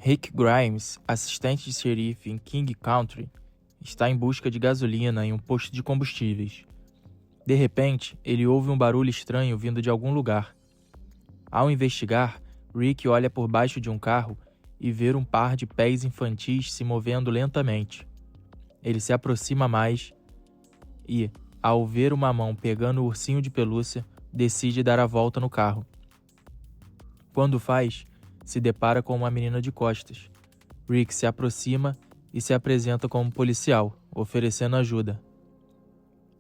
Rick Grimes, assistente de xerife em King Country, está em busca de gasolina em um posto de combustíveis. De repente, ele ouve um barulho estranho vindo de algum lugar. Ao investigar, Rick olha por baixo de um carro e vê um par de pés infantis se movendo lentamente. Ele se aproxima mais e, ao ver uma mão pegando o ursinho de pelúcia, decide dar a volta no carro. Quando faz, se depara com uma menina de costas. Rick se aproxima e se apresenta como policial, oferecendo ajuda.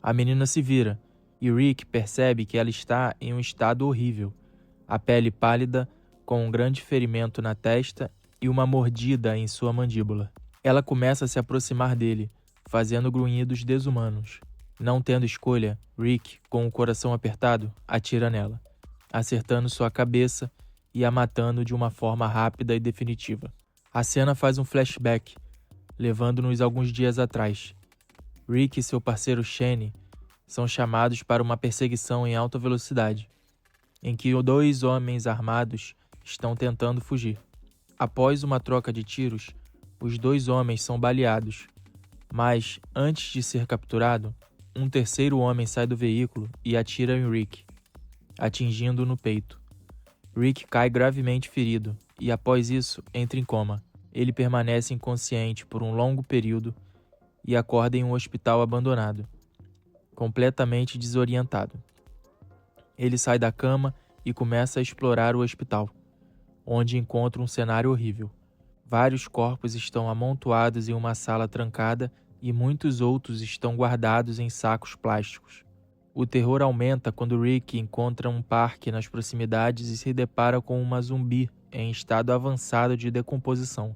A menina se vira e Rick percebe que ela está em um estado horrível. A pele pálida, com um grande ferimento na testa e uma mordida em sua mandíbula. Ela começa a se aproximar dele, fazendo grunhidos desumanos. Não tendo escolha, Rick, com o coração apertado, atira nela, acertando sua cabeça e a matando de uma forma rápida e definitiva. A cena faz um flashback, levando-nos alguns dias atrás. Rick e seu parceiro Shane são chamados para uma perseguição em alta velocidade, em que 2 homens armados estão tentando fugir. Após uma troca de tiros, os 2 homens são baleados, mas, antes de ser capturado, um terceiro homem sai do veículo e atira em Rick, atingindo-o no peito. Rick cai gravemente ferido e, após isso, entra em coma. Ele permanece inconsciente por um longo período e acorda em um hospital abandonado, completamente desorientado. Ele sai da cama e começa a explorar o hospital, onde encontra um cenário horrível. Vários corpos estão amontoados em uma sala trancada e muitos outros estão guardados em sacos plásticos. O terror aumenta quando Rick encontra um parque nas proximidades e se depara com uma zumbi em estado avançado de decomposição,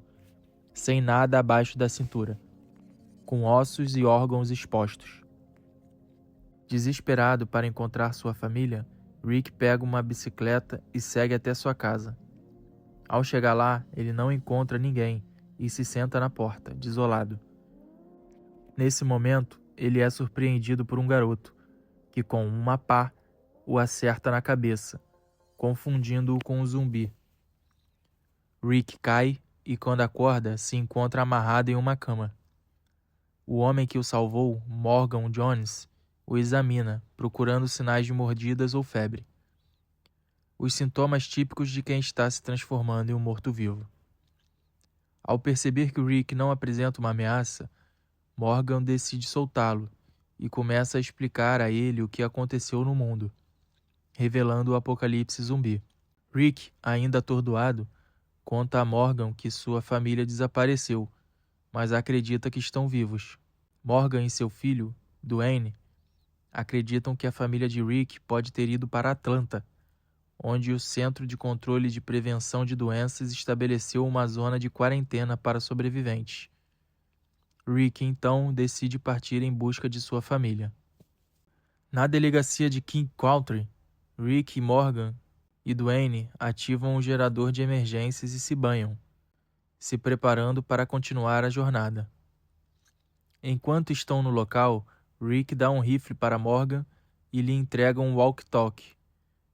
sem nada abaixo da cintura, com ossos e órgãos expostos. Desesperado para encontrar sua família, Rick pega uma bicicleta e segue até sua casa. Ao chegar lá, ele não encontra ninguém e se senta na porta, desolado. Nesse momento, ele é surpreendido por um garoto, que com uma pá o acerta na cabeça, confundindo-o com um zumbi. Rick cai e, quando acorda, se encontra amarrado em uma cama. O homem que o salvou, Morgan Jones, o examina, procurando sinais de mordidas ou febre. Os sintomas típicos de quem está se transformando em um morto-vivo. Ao perceber que Rick não apresenta uma ameaça, Morgan decide soltá-lo e começa a explicar a ele o que aconteceu no mundo, revelando o apocalipse zumbi. Rick, ainda atordoado, conta a Morgan que sua família desapareceu, mas acredita que estão vivos. Morgan e seu filho, Duane, acreditam que a família de Rick pode ter ido para Atlanta, onde o Centro de Controle de Prevenção de Doenças estabeleceu uma zona de quarentena para sobreviventes. Rick, então, decide partir em busca de sua família. Na delegacia de King Country, Rick, Morgan e Duane ativam um gerador de emergências e se banham, se preparando para continuar a jornada. Enquanto estão no local, Rick dá um rifle para Morgan e lhe entrega um walkie-talkie,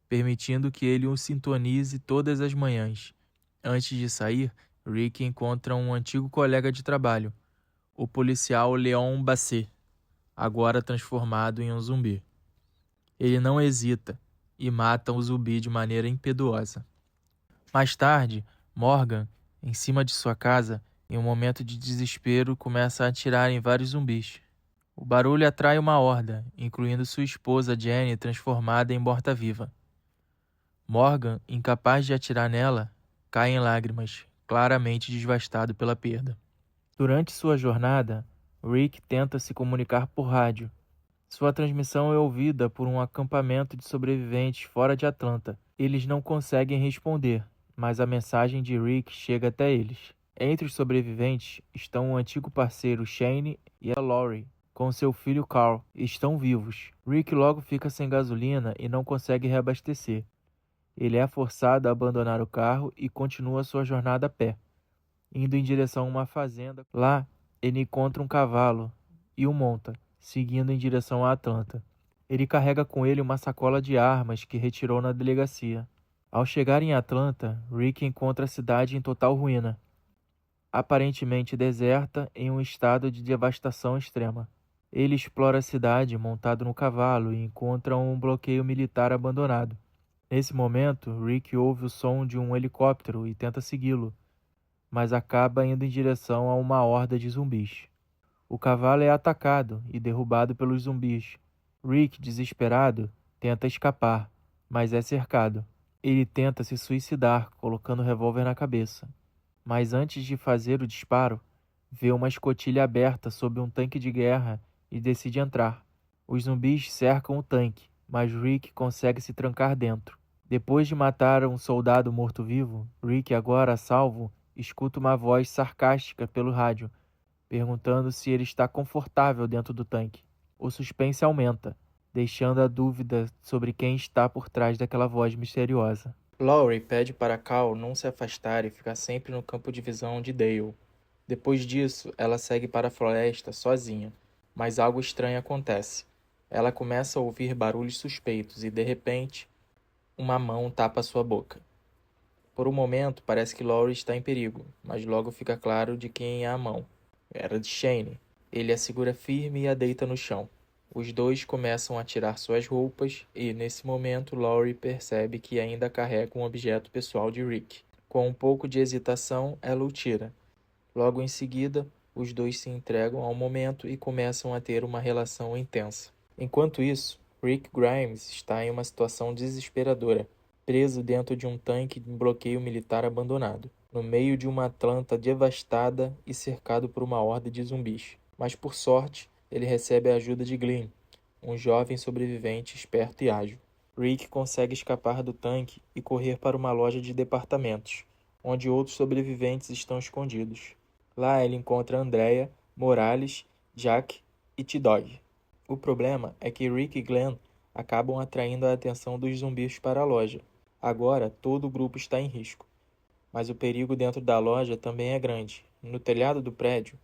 permitindo que ele o sintonize todas as manhãs. Antes de sair, Rick encontra um antigo colega de trabalho, o policial Leon Basset, agora transformado em um zumbi. Ele não hesita e mata o zumbi de maneira impetuosa. Mais tarde, Morgan, em cima de sua casa, em um momento de desespero, começa a atirar em vários zumbis. O barulho atrai uma horda, incluindo sua esposa Jenny, transformada em morta-viva. Morgan, incapaz de atirar nela, cai em lágrimas, claramente devastado pela perda. Durante sua jornada, Rick tenta se comunicar por rádio. Sua transmissão é ouvida por um acampamento de sobreviventes fora de Atlanta. Eles não conseguem responder, mas a mensagem de Rick chega até eles. Entre os sobreviventes estão o antigo parceiro Shane e a Lori, com seu filho Carl. Estão vivos. Rick logo fica sem gasolina e não consegue reabastecer. Ele é forçado a abandonar o carro e continua sua jornada a pé, indo em direção a uma fazenda. Lá, ele encontra um cavalo e o monta, seguindo em direção a Atlanta. Ele carrega com ele uma sacola de armas que retirou na delegacia. Ao chegar em Atlanta, Rick encontra a cidade em total ruína. aparentemente deserta em um estado de devastação extrema. Ele explora a cidade montado no cavalo e encontra um bloqueio militar abandonado. Nesse momento, Rick ouve o som de um helicóptero e tenta segui-lo, mas acaba indo em direção a uma horda de zumbis. O cavalo é atacado e derrubado pelos zumbis. Rick, desesperado, tenta escapar, mas é cercado. Ele tenta se suicidar, colocando o revólver na cabeça. Mas antes de fazer o disparo, vê uma escotilha aberta sob um tanque de guerra e decide entrar. Os zumbis cercam o tanque, mas Rick consegue se trancar dentro. Depois de matar um soldado morto-vivo, Rick, agora a salvo, escuta uma voz sarcástica pelo rádio, perguntando se ele está confortável dentro do tanque. O suspense aumenta, deixando a dúvida sobre quem está por trás daquela voz misteriosa. Laurie pede para Cal não se afastar e ficar sempre no campo de visão de Dale. Depois disso, ela segue para a floresta sozinha, mas algo estranho acontece. Ela começa a ouvir barulhos suspeitos e, de repente, uma mão tapa sua boca. Por um momento, parece que Laurie está em perigo, mas logo fica claro de quem é a mão. Era de Shane. Ele a segura firme e a deita no chão. Os dois começam a tirar suas roupas e, nesse momento, Laurie percebe que ainda carrega um objeto pessoal de Rick. Com um pouco de hesitação, ela o tira. Logo em seguida, os dois se entregam ao momento e começam a ter uma relação intensa. Enquanto isso, Rick Grimes está em uma situação desesperadora, preso dentro de um tanque de bloqueio militar abandonado, no meio de uma Atlanta devastada e cercado por uma horda de zumbis. Mas, por sorte, ele recebe a ajuda de Glenn, um jovem sobrevivente esperto e ágil. Rick consegue escapar do tanque e correr para uma loja de departamentos, onde outros sobreviventes estão escondidos. Lá ele encontra Andrea, Morales, Jack e T-Dog. O problema é que Rick e Glenn acabam atraindo a atenção dos zumbis para a loja. Agora todo o grupo está em risco. Mas o perigo dentro da loja também é grande. No telhado do prédio,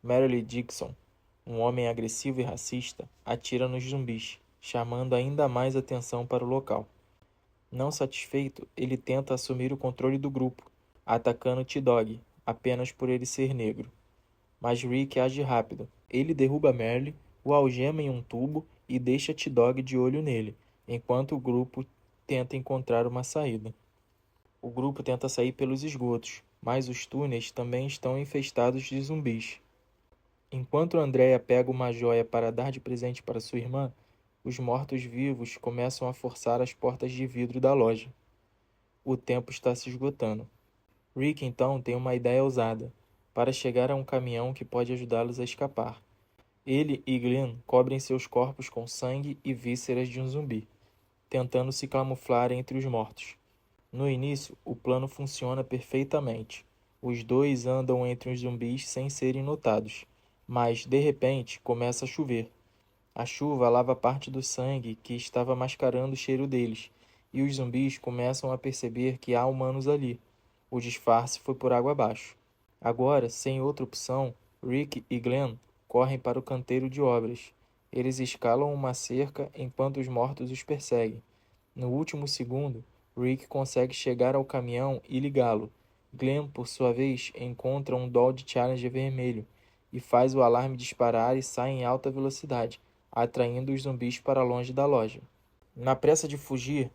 Merrill Dixon, um homem agressivo e racista, atira nos zumbis, chamando ainda mais atenção para o local. Não satisfeito, ele tenta assumir o controle do grupo, atacando T-Dog, apenas por ele ser negro. Mas Rick age rápido. Ele derruba Merle, o algema em um tubo e deixa T-Dog de olho nele, enquanto o grupo tenta encontrar uma saída. O grupo tenta sair pelos esgotos, mas os túneis também estão infestados de zumbis. Enquanto Andrea pega uma joia para dar de presente para sua irmã, os mortos-vivos começam a forçar as portas de vidro da loja. O tempo está se esgotando. Rick então tem uma ideia ousada, para chegar a um caminhão que pode ajudá-los a escapar. Ele e Glenn cobrem seus corpos com sangue e vísceras de um zumbi, tentando se camuflar entre os mortos. No início, o plano funciona perfeitamente. Os dois andam entre os zumbis sem serem notados, mas, de repente, começa a chover. A chuva lava parte do sangue que estava mascarando o cheiro deles, e os zumbis começam a perceber que há humanos ali. O disfarce foi por água abaixo. Agora, sem outra opção, Rick e Glenn correm para o canteiro de obras. Eles escalam uma cerca enquanto os mortos os perseguem. No último segundo, Rick consegue chegar ao caminhão e ligá-lo. Glenn, por sua vez, encontra um Dodge Challenger vermelho e faz o alarme disparar e sai em alta velocidade, atraindo os zumbis para longe da loja. Na pressa de fugir,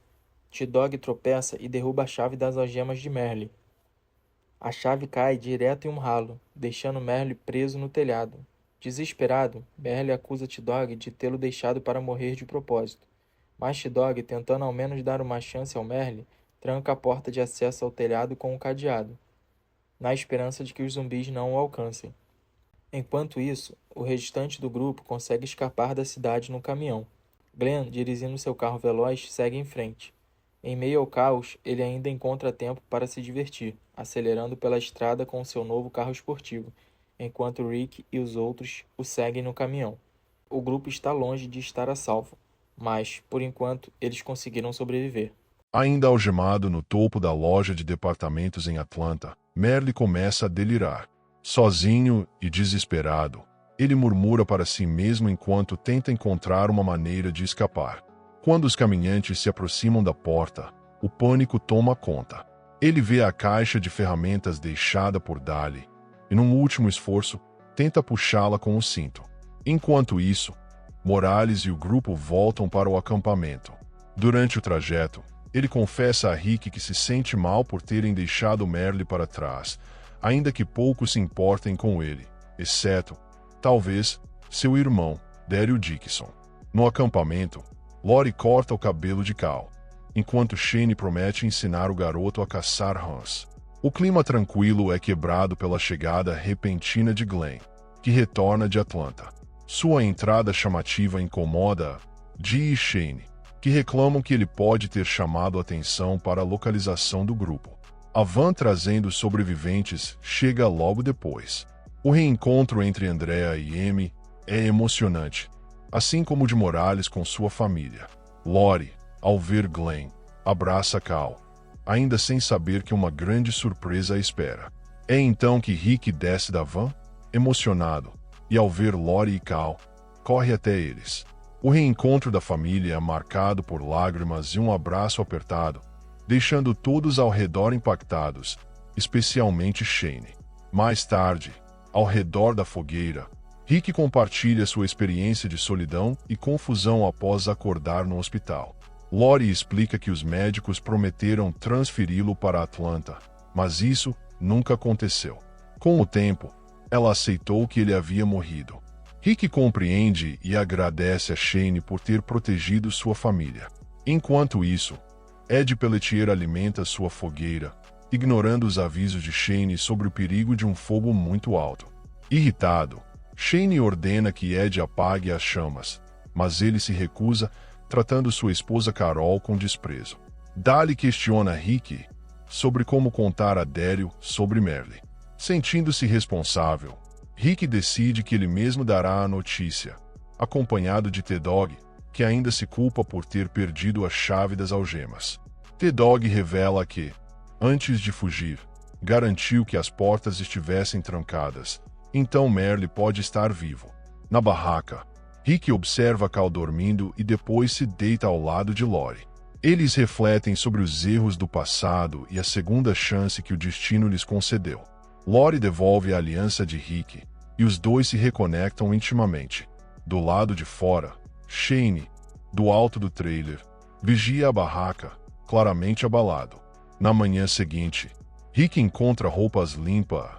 T-Dog tropeça e derruba a chave das algemas de Merle. A chave cai direto em um ralo, deixando Merle preso no telhado. Desesperado, Merle acusa T-Dog de tê-lo deixado para morrer de propósito. Mas T-Dog, tentando ao menos dar uma chance ao Merle, tranca a porta de acesso ao telhado com um cadeado, na esperança de que os zumbis não o alcancem. Enquanto isso, o restante do grupo consegue escapar da cidade no caminhão. Glenn, dirigindo seu carro veloz, segue em frente. Em meio ao caos, ele ainda encontra tempo para se divertir, acelerando pela estrada com seu novo carro esportivo, enquanto Rick e os outros o seguem no caminhão. O grupo está longe de estar a salvo, mas, por enquanto, eles conseguiram sobreviver. Ainda algemado no topo da loja de departamentos em Atlanta, Merle começa a delirar. Sozinho e desesperado, ele murmura para si mesmo enquanto tenta encontrar uma maneira de escapar. Quando os caminhantes se aproximam da porta, o pânico toma conta. Ele vê a caixa de ferramentas deixada por Dali. e num último esforço, tenta puxá-la com o cinto. Enquanto isso, Morales e o grupo voltam para o acampamento. Durante o trajeto, ele confessa a Rick que se sente mal por terem deixado Merle para trás, ainda que poucos se importem com ele, exceto, talvez, seu irmão, Daryl Dickinson. No acampamento, Lori corta o cabelo de Cal, enquanto Shane promete ensinar o garoto a caçar rãs. O clima tranquilo é quebrado pela chegada repentina de Glenn, que retorna de Atlanta. Sua entrada chamativa incomoda Dee e Shane, que reclamam que ele pode ter chamado atenção para a localização do grupo. A van trazendo os sobreviventes chega logo depois. O reencontro entre Andrea e Amy é emocionante, assim como o de Morales com sua família. Lori, ao ver Glenn, abraça Cal, ainda sem saber que uma grande surpresa a espera. É então que Rick desce da van, emocionado, e ao ver Lori e Cal, corre até eles. O reencontro da família é marcado por lágrimas e um abraço apertado, deixando todos ao redor impactados, especialmente Shane. Mais tarde, ao redor da fogueira, Rick compartilha sua experiência de solidão e confusão após acordar no hospital. Lori explica que os médicos prometeram transferi-lo para Atlanta, mas isso nunca aconteceu. Com o tempo, ela aceitou que ele havia morrido. Rick compreende e agradece a Shane por ter protegido sua família. Enquanto isso, Ed Pelletier alimenta sua fogueira, ignorando os avisos de Shane sobre o perigo de um fogo muito alto. Irritado, Shane ordena que Ed apague as chamas, mas ele se recusa, tratando sua esposa Carol com desprezo. Dali questiona Rick sobre como contar a Daryl sobre Merle. Sentindo-se responsável, Rick decide que ele mesmo dará a notícia, acompanhado de T-Dog, que ainda se culpa por ter perdido a chave das algemas. T-Dog revela que, antes de fugir, garantiu que as portas estivessem trancadas, então Merle pode estar vivo. Na barraca, Rick observa Cal dormindo e depois se deita ao lado de Lori. Eles refletem sobre os erros do passado e a segunda chance que o destino lhes concedeu. Lori devolve a aliança de Rick, e os dois se reconectam intimamente. Do lado de fora, Shane, do alto do trailer, vigia a barraca, claramente abalado. Na manhã seguinte, Rick encontra roupas limpas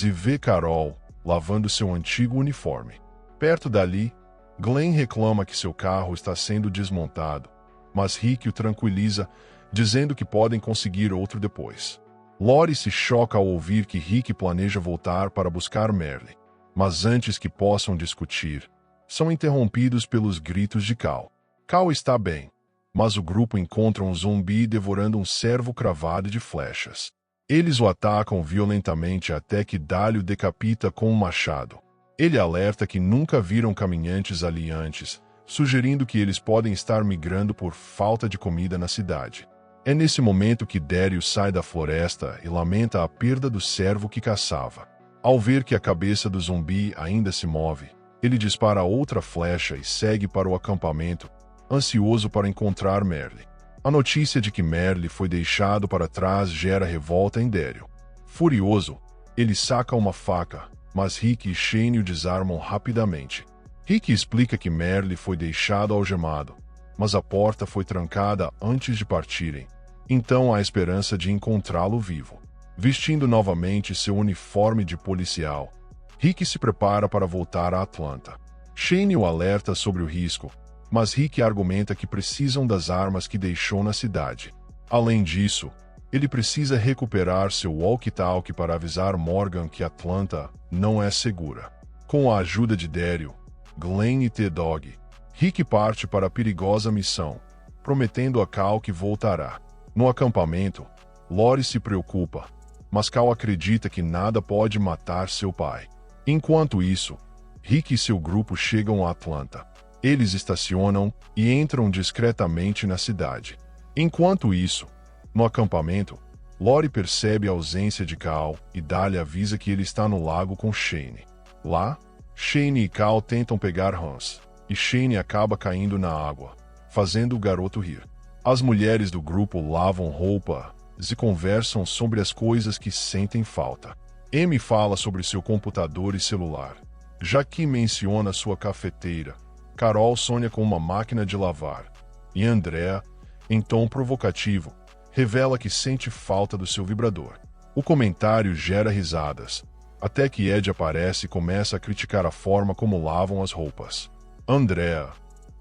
e vê Carol lavando seu antigo uniforme. Perto dali, Glenn reclama que seu carro está sendo desmontado, mas Rick o tranquiliza, dizendo que podem conseguir outro depois. Lori se choca ao ouvir que Rick planeja voltar para buscar Merle, mas antes que possam discutir, são interrompidos pelos gritos de Cal. Cal está bem, mas o grupo encontra um zumbi devorando um servo cravado de flechas. Eles o atacam violentamente até que Dali o decapita com um machado. Ele alerta que nunca viram caminhantes ali antes, sugerindo que eles podem estar migrando por falta de comida na cidade. É nesse momento que Daryl sai da floresta e lamenta a perda do servo que caçava. Ao ver que a cabeça do zumbi ainda se move, ele dispara outra flecha e segue para o acampamento, ansioso para encontrar Merle. A notícia de que Merle foi deixado para trás gera revolta em Daryl. Furioso, ele saca uma faca, mas Rick e Shane o desarmam rapidamente. Rick explica que Merle foi deixado algemado, mas a porta foi trancada antes de partirem, então há esperança de encontrá-lo vivo. Vestindo novamente seu uniforme de policial, Rick se prepara para voltar a Atlanta. Shane o alerta sobre o risco, mas Rick argumenta que precisam das armas que deixou na cidade. Além disso, ele precisa recuperar seu walkie-talkie para avisar Morgan que Atlanta não é segura. Com a ajuda de Daryl, Glenn e T-Dog, Rick parte para a perigosa missão, prometendo a Cal que voltará. No acampamento, Lori se preocupa, mas Cal acredita que nada pode matar seu pai. Enquanto isso, Rick e seu grupo chegam a Atlanta. Eles estacionam e entram discretamente na cidade. Enquanto isso, no acampamento, Lori percebe a ausência de Cal e Dali avisa que ele está no lago com Shane. Lá, Shane e Cal tentam pegar Hans, e Shane acaba caindo na água, fazendo o garoto rir. As mulheres do grupo lavam roupa e conversam sobre as coisas que sentem falta. Amy fala sobre seu computador e celular. Jackie menciona sua cafeteira. Carol sonha com uma máquina de lavar. E Andrea, em tom provocativo, revela que sente falta do seu vibrador. O comentário gera risadas, até que Ed aparece e começa a criticar a forma como lavam as roupas. Andrea,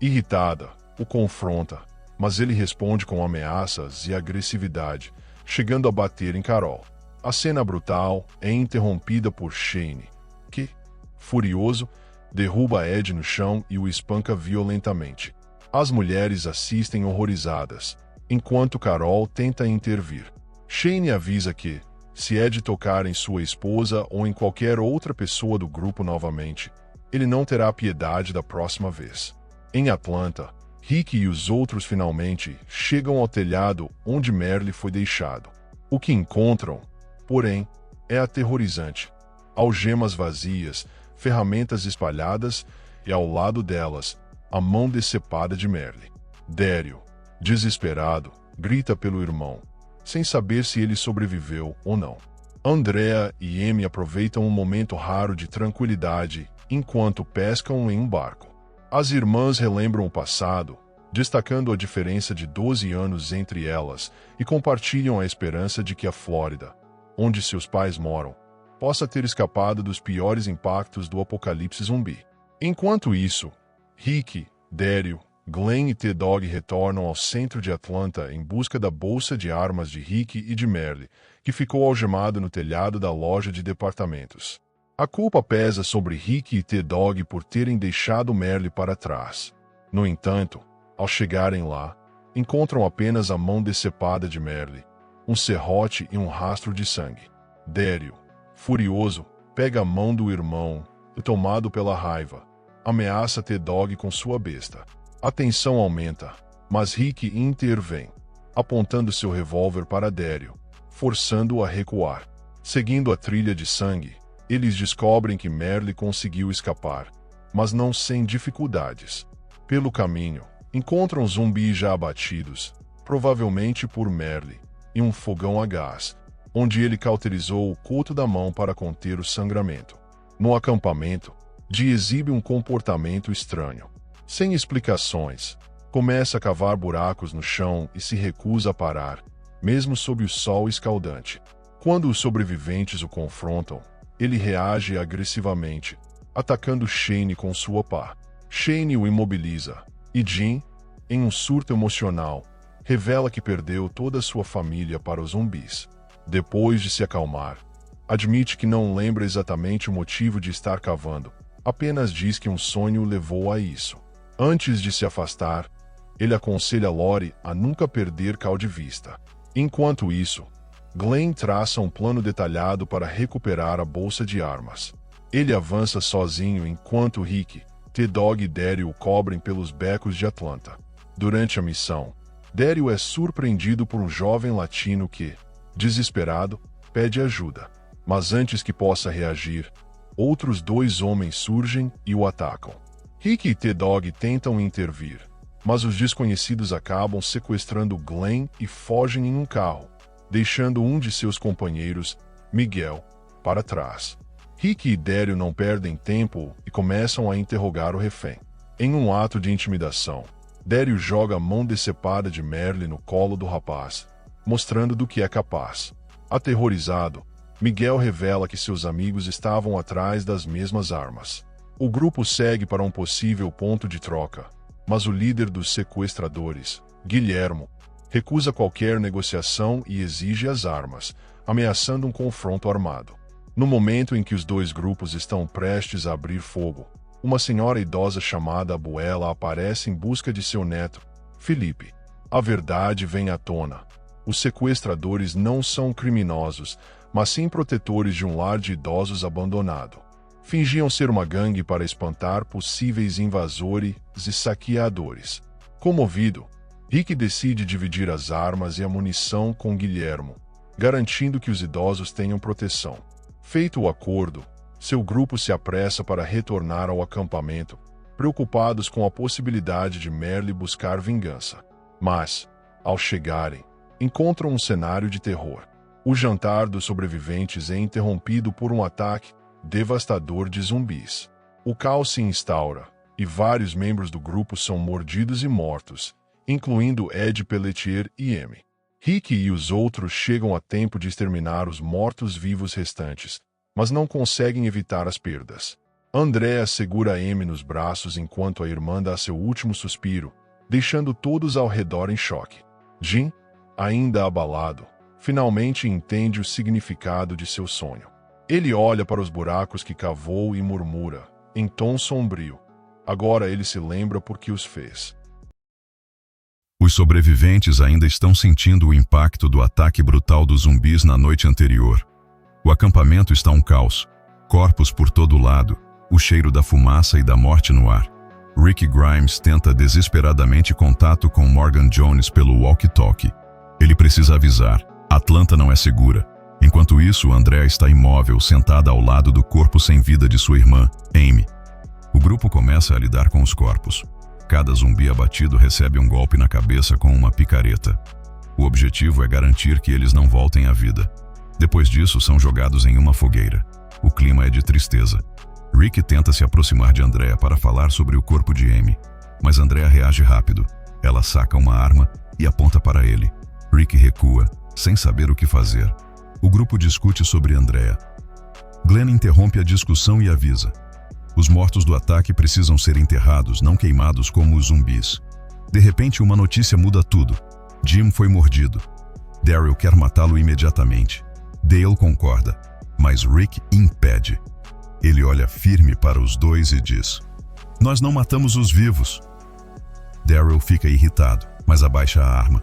irritada, o confronta, mas ele responde com ameaças e agressividade, chegando a bater em Carol. A cena brutal é interrompida por Shane, que, furioso, derruba Ed no chão e o espanca violentamente. As mulheres assistem horrorizadas, enquanto Carol tenta intervir. Shane avisa que, se Ed tocar em sua esposa ou em qualquer outra pessoa do grupo novamente, ele não terá piedade da próxima vez. Em Atlanta, Rick e os outros finalmente chegam ao telhado onde Merle foi deixado. O que encontram, porém, é aterrorizante. Algemas vazias, ferramentas espalhadas e, ao lado delas, a mão decepada de Merle. Daryl, desesperado, grita pelo irmão, sem saber se ele sobreviveu ou não. Andrea e Amy aproveitam um momento raro de tranquilidade enquanto pescam em um barco. As irmãs relembram o passado, destacando a diferença de 12 anos entre elas e compartilham a esperança de que a Flórida, onde seus pais moram, possa ter escapado dos piores impactos do apocalipse zumbi. Enquanto isso, Rick, Daryl, Glenn e T-Dog retornam ao centro de Atlanta em busca da bolsa de armas de Rick e de Merle, que ficou algemado no telhado da loja de departamentos. A culpa pesa sobre Rick e T-Dog por terem deixado Merle para trás. No entanto, ao chegarem lá, encontram apenas a mão decepada de Merle, um serrote e um rastro de sangue. Daryl, furioso, pega a mão do irmão e, tomado pela raiva, ameaça T-Dog com sua besta. A tensão aumenta, mas Rick intervém, apontando seu revólver para Daryl, forçando-o a recuar. Seguindo a trilha de sangue, eles descobrem que Merle conseguiu escapar, mas não sem dificuldades. Pelo caminho, encontram zumbis já abatidos, provavelmente por Merle, e um fogão a gás, onde ele cauterizou o coto da mão para conter o sangramento. No acampamento, Dee exibe um comportamento estranho. Sem explicações, começa a cavar buracos no chão e se recusa a parar, mesmo sob o sol escaldante. Quando os sobreviventes o confrontam, ele reage agressivamente, atacando Shane com sua pá. Shane o imobiliza, e Jim, em um surto emocional, revela que perdeu toda a sua família para os zumbis. Depois de se acalmar, admite que não lembra exatamente o motivo de estar cavando, apenas diz que um sonho o levou a isso. Antes de se afastar, ele aconselha Lori a nunca perder Cal de vista. Enquanto isso, Glenn traça um plano detalhado para recuperar a bolsa de armas. Ele avança sozinho enquanto Rick, T-Dog e Daryl o cobrem pelos becos de Atlanta. Durante a missão, Daryl é surpreendido por um jovem latino que, desesperado, pede ajuda. Mas antes que possa reagir, outros dois homens surgem e o atacam. Rick e T-Dog tentam intervir, mas os desconhecidos acabam sequestrando Glenn e fogem em um carro, deixando um de seus companheiros, Miguel, para trás. Rick e Daryl não perdem tempo e começam a interrogar o refém. Em um ato de intimidação, Daryl joga a mão decepada de Merle no colo do rapaz, mostrando do que é capaz. Aterrorizado, Miguel revela que seus amigos estavam atrás das mesmas armas. O grupo segue para um possível ponto de troca, mas o líder dos sequestradores, Guilhermo, recusa qualquer negociação e exige as armas, ameaçando um confronto armado. No momento em que os dois grupos estão prestes a abrir fogo, uma senhora idosa chamada Abuela aparece em busca de seu neto, Felipe. A verdade vem à tona. Os sequestradores não são criminosos, mas sim protetores de um lar de idosos abandonado. Fingiam ser uma gangue para espantar possíveis invasores e saqueadores. Comovido, Rick decide dividir as armas e a munição com Guilhermo, garantindo que os idosos tenham proteção. Feito o acordo, seu grupo se apressa para retornar ao acampamento, preocupados com a possibilidade de Merle buscar vingança. Mas, ao chegarem, encontram um cenário de terror. O jantar dos sobreviventes é interrompido por um ataque devastador de zumbis. O caos se instaura, e vários membros do grupo são mordidos e mortos, incluindo Ed Pelletier e Amy. Rick e os outros chegam a tempo de exterminar os mortos-vivos restantes, mas não conseguem evitar as perdas. Andrea segura Amy nos braços enquanto a irmã dá seu último suspiro, deixando todos ao redor em choque. Jim, ainda abalado, finalmente entende o significado de seu sonho. Ele olha para os buracos que cavou e murmura, em tom sombrio. Agora ele se lembra por que os fez. Os sobreviventes ainda estão sentindo o impacto do ataque brutal dos zumbis na noite anterior. O acampamento está um caos. Corpos por todo lado, o cheiro da fumaça e da morte no ar. Rick Grimes tenta desesperadamente contato com Morgan Jones pelo walkie-talkie. Ele precisa avisar. Atlanta não é segura. Enquanto isso, Andrea está imóvel, sentada ao lado do corpo sem vida de sua irmã, Amy. O grupo começa a lidar com os corpos. Cada zumbi abatido recebe um golpe na cabeça com uma picareta. O objetivo é garantir que eles não voltem à vida. Depois disso, são jogados em uma fogueira. O clima é de tristeza. Rick tenta se aproximar de Andrea para falar sobre o corpo de Amy, mas Andrea reage rápido. Ela saca uma arma e aponta para ele. Rick recua, sem saber o que fazer. O grupo discute sobre Andrea. Glenn interrompe a discussão e avisa. Os mortos do ataque precisam ser enterrados, não queimados como os zumbis. De repente, uma notícia muda tudo. Jim foi mordido. Daryl quer matá-lo imediatamente. Dale concorda, mas Rick impede. Ele olha firme para os dois e diz: "Nós não matamos os vivos." Daryl fica irritado, mas abaixa a arma.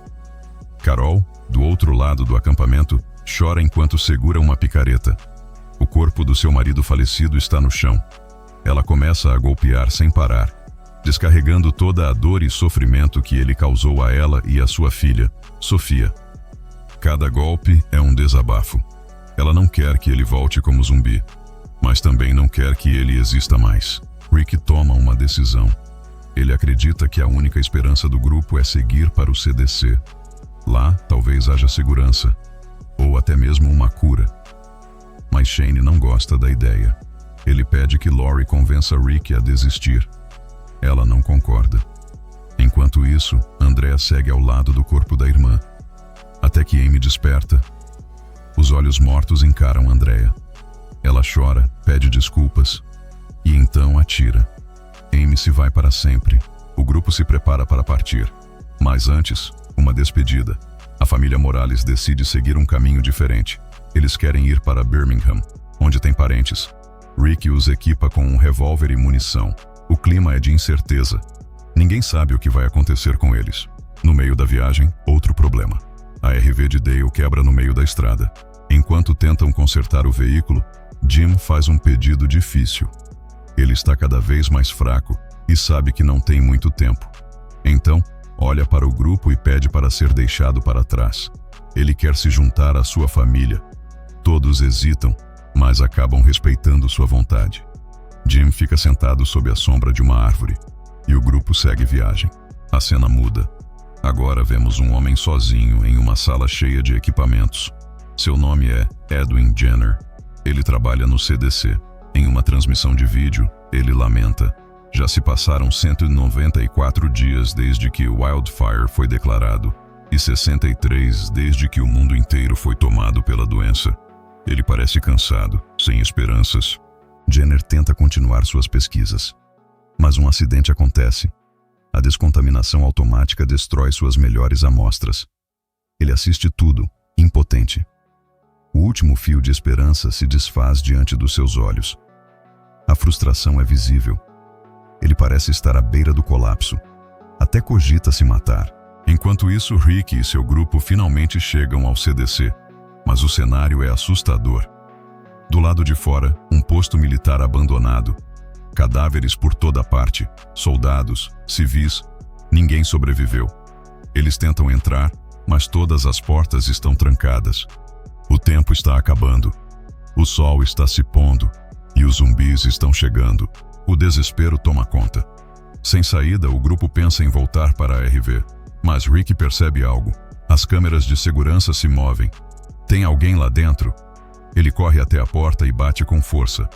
Carol, do outro lado do acampamento, chora enquanto segura uma picareta. O corpo do seu marido falecido está no chão. Ela começa a golpear sem parar, descarregando toda a dor e sofrimento que ele causou a ela e a sua filha, Sofia. Cada golpe é um desabafo. Ela não quer que ele volte como zumbi, mas também não quer que ele exista mais. Rick toma uma decisão. Ele acredita que a única esperança do grupo é seguir para o CDC. Lá, talvez haja segurança, ou até mesmo uma cura. Mas Shane não gosta da ideia. Ele pede que Lori convença Rick a desistir. Ela não concorda. Enquanto isso, Andrea segue ao lado do corpo da irmã, até que Amy desperta. Os olhos mortos encaram Andrea. Ela chora, pede desculpas, e então atira. Amy se vai para sempre. O grupo se prepara para partir. Mas antes, uma despedida. A família Morales decide seguir um caminho diferente. Eles querem ir para Birmingham, onde tem parentes. Rick os equipa com um revólver e munição. O clima é de incerteza. Ninguém sabe o que vai acontecer com eles. No meio da viagem, outro problema. A RV de Dale quebra no meio da estrada. Enquanto tentam consertar o veículo, Jim faz um pedido difícil. Ele está cada vez mais fraco e sabe que não tem muito tempo. Então, olha para o grupo e pede para ser deixado para trás. Ele quer se juntar à sua família. Todos hesitam, mas acabam respeitando sua vontade. Jim fica sentado sob a sombra de uma árvore, e o grupo segue viagem. A cena muda. Agora vemos um homem sozinho em uma sala cheia de equipamentos. Seu nome é Edwin Jenner. Ele trabalha no CDC. Em uma transmissão de vídeo, ele lamenta: "Já se passaram 194 dias desde que o Wildfire foi declarado, e 63 desde que o mundo inteiro foi tomado pela doença." Ele parece cansado, sem esperanças. Jenner tenta continuar suas pesquisas, mas um acidente acontece. A descontaminação automática destrói suas melhores amostras. Ele assiste tudo, impotente. O último fio de esperança se desfaz diante dos seus olhos. A frustração é visível. Ele parece estar à beira do colapso. Até cogita se matar. Enquanto isso, Rick e seu grupo finalmente chegam ao CDC. Mas o cenário é assustador. Do lado de fora, um posto militar abandonado. Cadáveres por toda parte, soldados, civis. Ninguém sobreviveu. Eles tentam entrar, mas todas as portas estão trancadas. O tempo está acabando. O sol está se pondo, e os zumbis estão chegando. O desespero toma conta. Sem saída, o grupo pensa em voltar para a RV. Mas Rick percebe algo. As câmeras de segurança se movem. Tem alguém lá dentro? Ele corre até a porta e bate com força.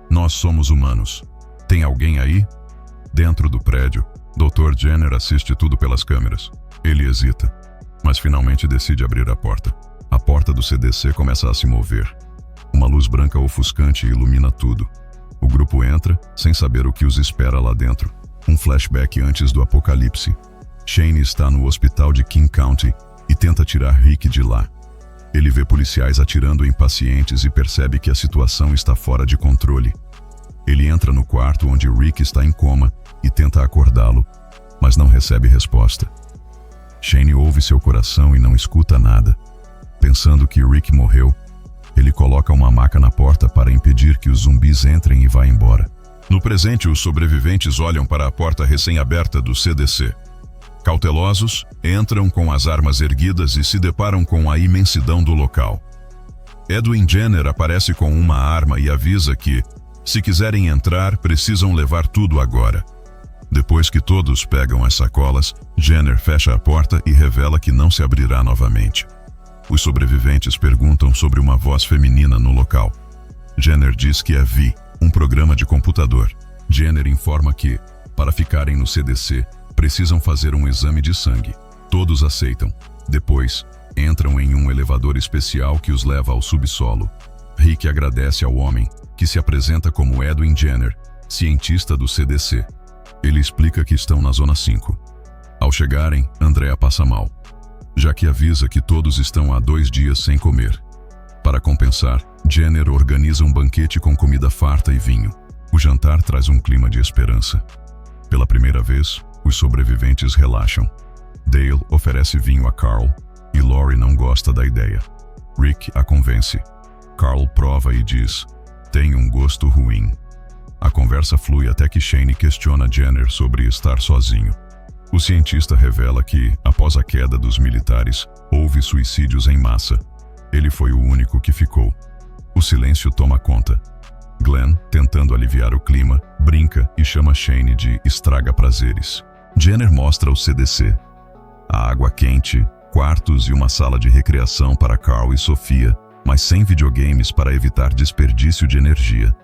Nós somos humanos. Tem alguém aí? Dentro do prédio, Dr. Jenner assiste tudo pelas câmeras. Ele hesita, mas finalmente decide abrir a porta. A porta do CDC começa a se mover. Uma luz branca ofuscante ilumina tudo. O grupo entra, sem saber o que os espera lá dentro. Um flashback antes do apocalipse. Shane está no hospital de King County e tenta tirar Rick de lá. Ele vê policiais atirando em pacientes e percebe que a situação está fora de controle. Ele entra no quarto onde Rick está em coma e tenta acordá-lo, mas não recebe resposta. Shane ouve seu coração e não escuta nada. Pensando que Rick morreu, ele coloca uma maca na porta para impedir que os zumbis entrem e vá embora. No presente, os sobreviventes olham para a porta recém-aberta do CDC. Cautelosos, entram com as armas erguidas e se deparam com a imensidão do local. Edwin Jenner aparece com uma arma e avisa que, se quiserem entrar, precisam levar tudo agora. Depois que todos pegam as sacolas, Jenner fecha a porta e revela que não se abrirá novamente. Os sobreviventes perguntam sobre uma voz feminina no local. Jenner diz que é Vi, um programa de computador. Jenner informa que, para ficarem no CDC, precisam fazer um exame de sangue. Todos aceitam. Depois, entram em um elevador especial que os leva ao subsolo. Rick agradece ao homem, que se apresenta como Edwin Jenner, cientista do CDC. Ele explica que estão na Zona 5. Ao chegarem, Andrea passa mal, já que avisa que todos estão há 2 dias sem comer. Para compensar, Jenner organiza um banquete com comida farta e vinho. O jantar traz um clima de esperança. Pela primeira vez, os sobreviventes relaxam. Dale oferece vinho a Carl e Lori não gosta da ideia. Rick a convence. Carl prova e diz: tem um gosto ruim. A conversa flui até que Shane questiona Jenner sobre estar sozinho. O cientista revela que, após a queda dos militares, houve suicídios em massa. Ele foi o único que ficou. O silêncio toma conta. Glenn, tentando aliviar o clima, brinca e chama Shane de estraga-prazeres. Jenner mostra o CDC. A água quente, quartos e uma sala de recreação para Carl e Sofia, mas sem videogames para evitar desperdício de energia.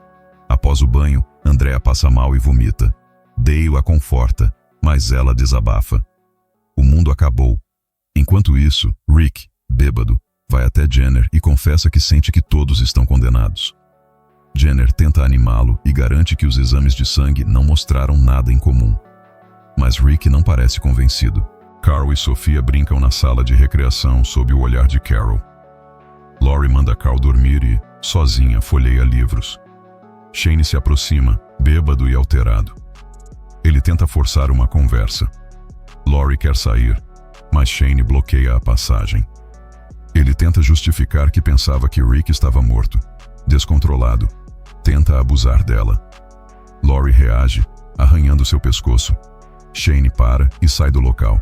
Após o banho, Andrea passa mal e vomita. Dale a conforta, mas ela desabafa. O mundo acabou. Enquanto isso, Rick, bêbado, vai até Jenner e confessa que sente que todos estão condenados. Jenner tenta animá-lo e garante que os exames de sangue não mostraram nada em comum. Mas Rick não parece convencido. Carl e Sofia brincam na sala de recreação sob o olhar de Carol. Lori manda Carl dormir e, sozinha, folheia livros. Shane se aproxima, bêbado e alterado. Ele tenta forçar uma conversa. Lori quer sair, mas Shane bloqueia a passagem. Ele tenta justificar que pensava que Rick estava morto. Descontrolado, tenta abusar dela. Lori reage, arranhando seu pescoço. Shane para e sai do local.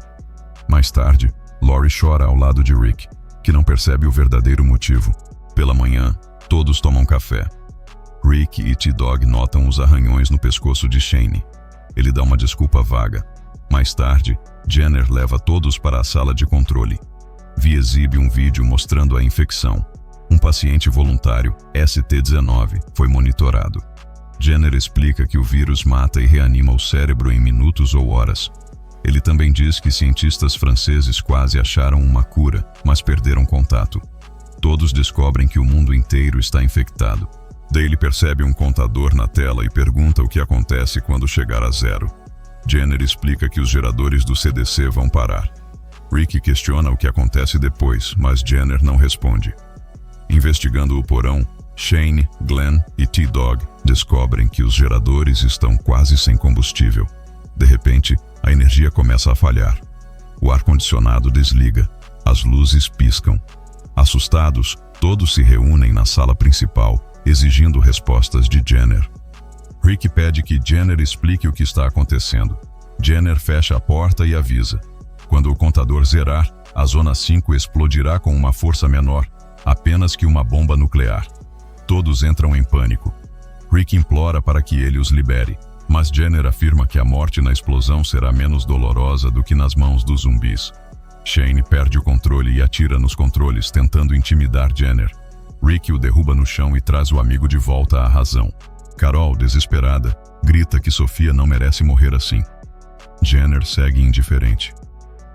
Mais tarde, Lori chora ao lado de Rick, que não percebe o verdadeiro motivo. Pela manhã, todos tomam café. Rick e T-Dog notam os arranhões no pescoço de Shane. Ele dá uma desculpa vaga. Mais tarde, Jenner leva todos para a sala de controle. Vi exibe um vídeo mostrando a infecção. Um paciente voluntário, ST-19, foi monitorado. Jenner explica que o vírus mata e reanima o cérebro em minutos ou horas. Ele também diz que cientistas franceses quase acharam uma cura, mas perderam contato. Todos descobrem que o mundo inteiro está infectado. Dale percebe um contador na tela e pergunta o que acontece quando chegar a 0. Jenner explica que os geradores do CDC vão parar. Rick questiona o que acontece depois, mas Jenner não responde. Investigando o porão, Shane, Glenn e T-Dog descobrem que os geradores estão quase sem combustível. De repente, a energia começa a falhar. O ar-condicionado desliga. As luzes piscam. Assustados, todos se reúnem na sala principal, exigindo respostas de Jenner. Rick pede que Jenner explique o que está acontecendo. Jenner fecha a porta e avisa. Quando o contador zerar, a Zona 5 explodirá com uma força menor, apenas que uma bomba nuclear. Todos entram em pânico. Rick implora para que ele os libere, mas Jenner afirma que a morte na explosão será menos dolorosa do que nas mãos dos zumbis. Shane perde o controle e atira nos controles, tentando intimidar Jenner. Rick o derruba no chão e traz o amigo de volta à razão. Carol, desesperada, grita que Sofia não merece morrer assim. Jenner segue indiferente.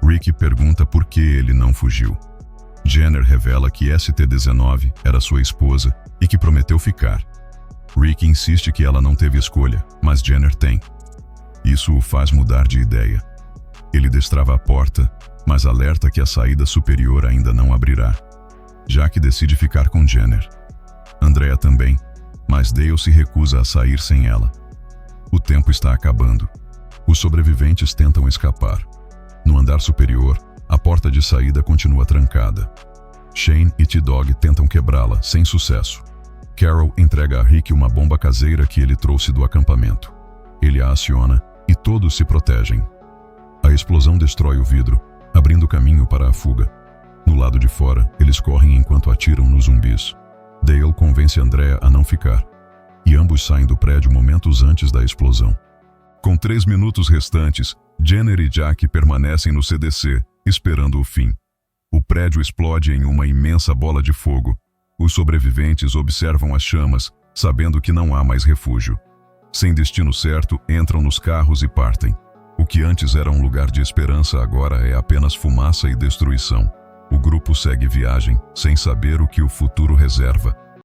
Rick pergunta por que ele não fugiu. Jenner revela que ST-19 era sua esposa e que prometeu ficar. Rick insiste que ela não teve escolha, mas Jenner tem. Isso o faz mudar de ideia. Ele destrava a porta, mas alerta que a saída superior ainda não abrirá. Jack decide ficar com Jenner. Andrea também, mas Dale se recusa a sair sem ela. O tempo está acabando. Os sobreviventes tentam escapar. No andar superior, a porta de saída continua trancada. Shane e T-Dog tentam quebrá-la, sem sucesso. Carol entrega a Rick uma bomba caseira que ele trouxe do acampamento. Ele a aciona e todos se protegem. A explosão destrói o vidro, abrindo caminho para a fuga. No lado de fora, eles correm enquanto atiram nos zumbis. Dale convence Andrea a não ficar, e ambos saem do prédio momentos antes da explosão. Com 3 minutos restantes, Jenner e Jack permanecem no CDC, esperando o fim. O prédio explode em uma imensa bola de fogo. Os sobreviventes observam as chamas, sabendo que não há mais refúgio. Sem destino certo, entram nos carros e partem. O que antes era um lugar de esperança agora é apenas fumaça e destruição. O grupo segue viagem, sem saber o que o futuro reserva.